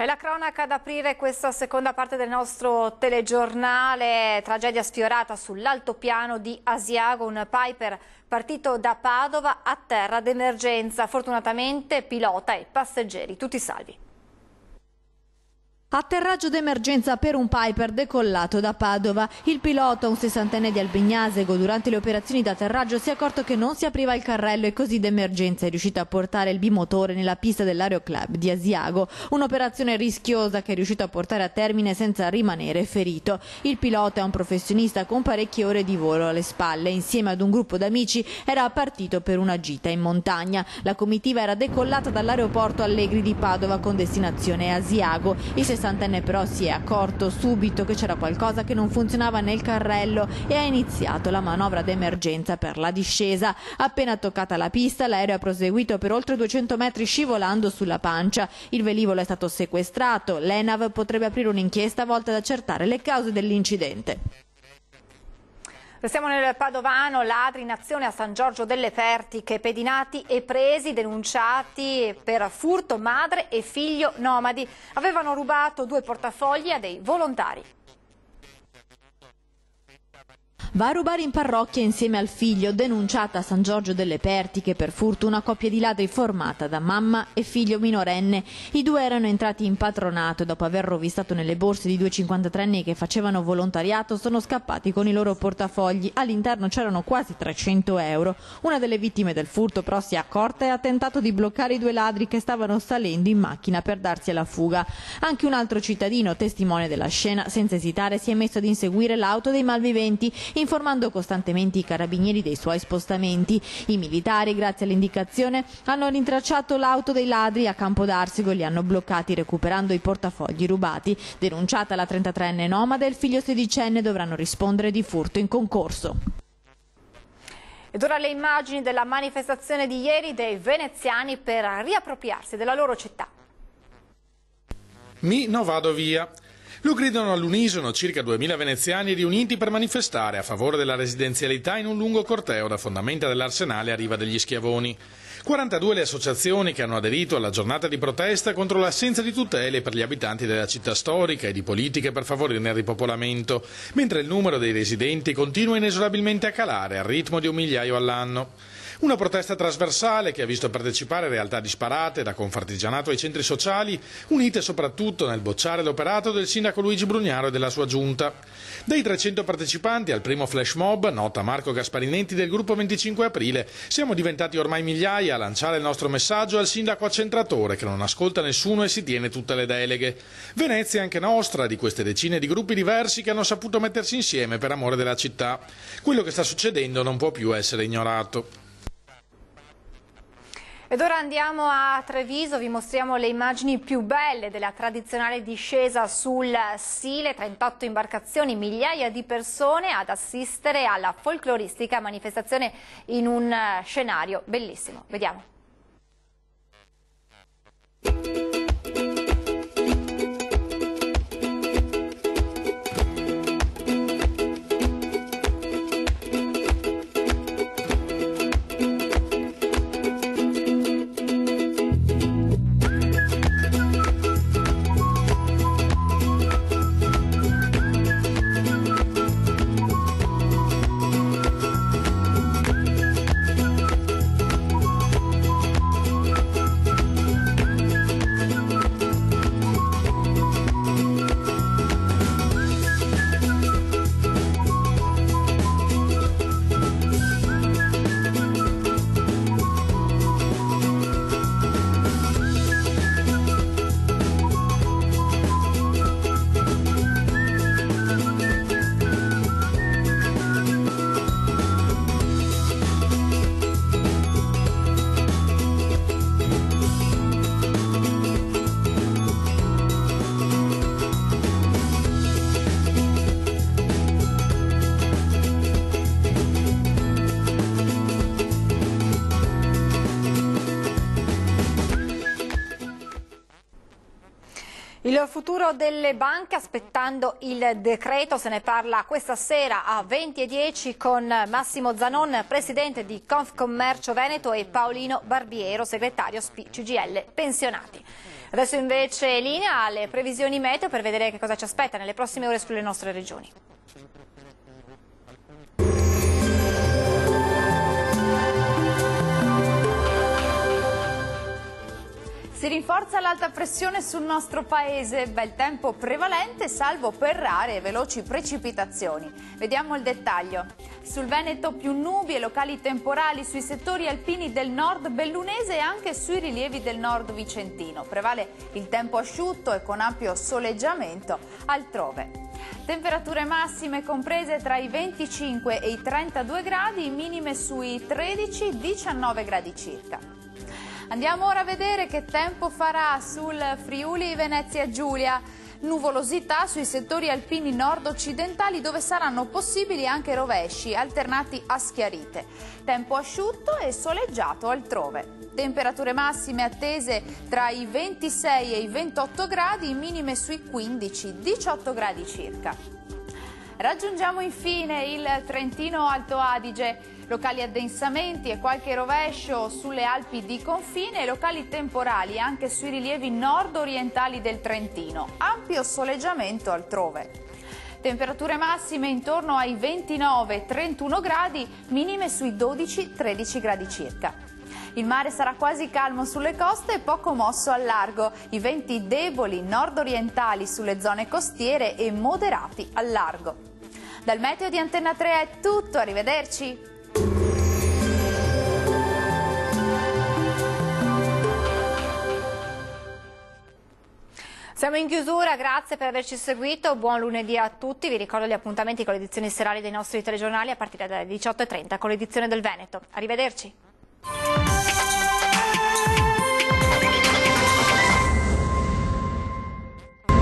È la cronaca ad aprire questa seconda parte del nostro telegiornale. Tragedia sfiorata sull'altopiano di Asiago, un Piper partito da Padova a terra d'emergenza. Fortunatamente pilota e passeggeri tutti salvi. Atterraggio d'emergenza per un Piper decollato da Padova. Il pilota, un 60enne di Albignasego, durante le operazioni d'atterraggio si è accorto che non si apriva il carrello e così d'emergenza è riuscito a portare il bimotore nella pista dell'Aeroclub di Asiago. Un'operazione rischiosa che è riuscito a portare a termine senza rimanere ferito. Il pilota è un professionista con parecchie ore di volo alle spalle. Insieme ad un gruppo d'amici era partito per una gita in montagna. La comitiva era decollata dall'aeroporto Allegri di Padova con destinazione Asiago. Il 60enne però si è accorto subito che c'era qualcosa che non funzionava nel carrello e ha iniziato la manovra d'emergenza per la discesa. Appena toccata la pista, l'aereo ha proseguito per oltre 200 metri scivolando sulla pancia. Il velivolo è stato sequestrato. L'ENAV potrebbe aprire un'inchiesta volta ad accertare le cause dell'incidente. Restiamo nel Padovano, ladri in azione a San Giorgio delle Pertiche, pedinati e presi, denunciati per furto, madre e figlio nomadi. Avevano rubato 2 portafogli a dei volontari. Va a rubare in parrocchia insieme al figlio, denunciata a San Giorgio delle Pertiche per furto una coppia di ladri formata da mamma e figlio minorenne. I due erano entrati in patronato e dopo aver rovistato nelle borse di 2 53enni che facevano volontariato sono scappati con i loro portafogli. All'interno c'erano quasi 300 euro. Una delle vittime del furto però si è accorta e ha tentato di bloccare i 2 ladri che stavano salendo in macchina per darsi alla fuga. Anche un altro cittadino, testimone della scena, senza esitare si è messo ad inseguire l'auto dei malviventi, informando costantemente i carabinieri dei suoi spostamenti. I militari, grazie all'indicazione, hanno rintracciato l'auto dei ladri a Campodarsego e li hanno bloccati recuperando i portafogli rubati. Denunciata la 33enne nomade e il figlio 16enne dovranno rispondere di furto in concorso. Ed ora le immagini della manifestazione di ieri dei veneziani per riappropriarsi della loro città. No vado via. Lo gridano all'unisono circa 2000 veneziani riuniti per manifestare a favore della residenzialità in un lungo corteo da fondamenta dell'Arsenale a Riva degli Schiavoni. 42 le associazioni che hanno aderito alla giornata di protesta contro l'assenza di tutele per gli abitanti della città storica e di politiche per favorirne il ripopolamento, mentre il numero dei residenti continua inesorabilmente a calare al ritmo di 1 migliaio all'anno. Una protesta trasversale che ha visto partecipare realtà disparate, da Confartigianato ai centri sociali, unite soprattutto nel bocciare l'operato del sindaco Luigi Brugnaro e della sua giunta. Dei 300 partecipanti al primo flash mob, nota Marco Gasparinetti del gruppo 25 aprile, siamo diventati ormai migliaia a lanciare il nostro messaggio al sindaco accentratore che non ascolta nessuno e si tiene tutte le deleghe. Venezia è anche nostra, di queste decine di gruppi diversi che hanno saputo mettersi insieme per amore della città. Quello che sta succedendo non può più essere ignorato. Ed ora andiamo a Treviso, vi mostriamo le immagini più belle della tradizionale discesa sul Sile, 38 imbarcazioni, migliaia di persone ad assistere alla folcloristica manifestazione in un scenario bellissimo. Vediamo. Il futuro delle banche, aspettando il decreto, se ne parla questa sera a 20:10 con Massimo Zanon, presidente di Confcommercio Veneto, e Paolino Barbiero, segretario CGIL Pensionati. Adesso invece linea alle previsioni meteo per vedere che cosa ci aspetta nelle prossime ore sulle nostre regioni. Si rinforza l'alta pressione sul nostro paese, bel tempo prevalente salvo per rare e veloci precipitazioni. Vediamo il dettaglio. Sul Veneto più nubi e locali temporali sui settori alpini del nord bellunese e anche sui rilievi del nord vicentino. Prevale il tempo asciutto e con ampio soleggiamento altrove. Temperature massime comprese tra i 25 e i 32 gradi, minime sui 13-19 gradi circa. Andiamo ora a vedere che tempo farà sul Friuli Venezia Giulia. Nuvolosità sui settori alpini nord-occidentali dove saranno possibili anche rovesci alternati a schiarite. Tempo asciutto e soleggiato altrove. Temperature massime attese tra i 26 e i 28 gradi, minime sui 15-18 gradi circa. Raggiungiamo infine il Trentino Alto Adige. Locali addensamenti e qualche rovescio sulle Alpi di confine e locali temporali anche sui rilievi nord-orientali del Trentino. Ampio soleggiamento altrove. Temperature massime intorno ai 29-31 gradi, minime sui 12-13 gradi circa. Il mare sarà quasi calmo sulle coste e poco mosso al largo. I venti deboli nord-orientali sulle zone costiere e moderati al largo. Dal meteo di Antenna 3 è tutto, arrivederci! Siamo in chiusura, grazie per averci seguito, buon lunedì a tutti, vi ricordo gli appuntamenti con le edizioni serali dei nostri telegiornali a partire dalle 18:30 con l'edizione del Veneto. Arrivederci.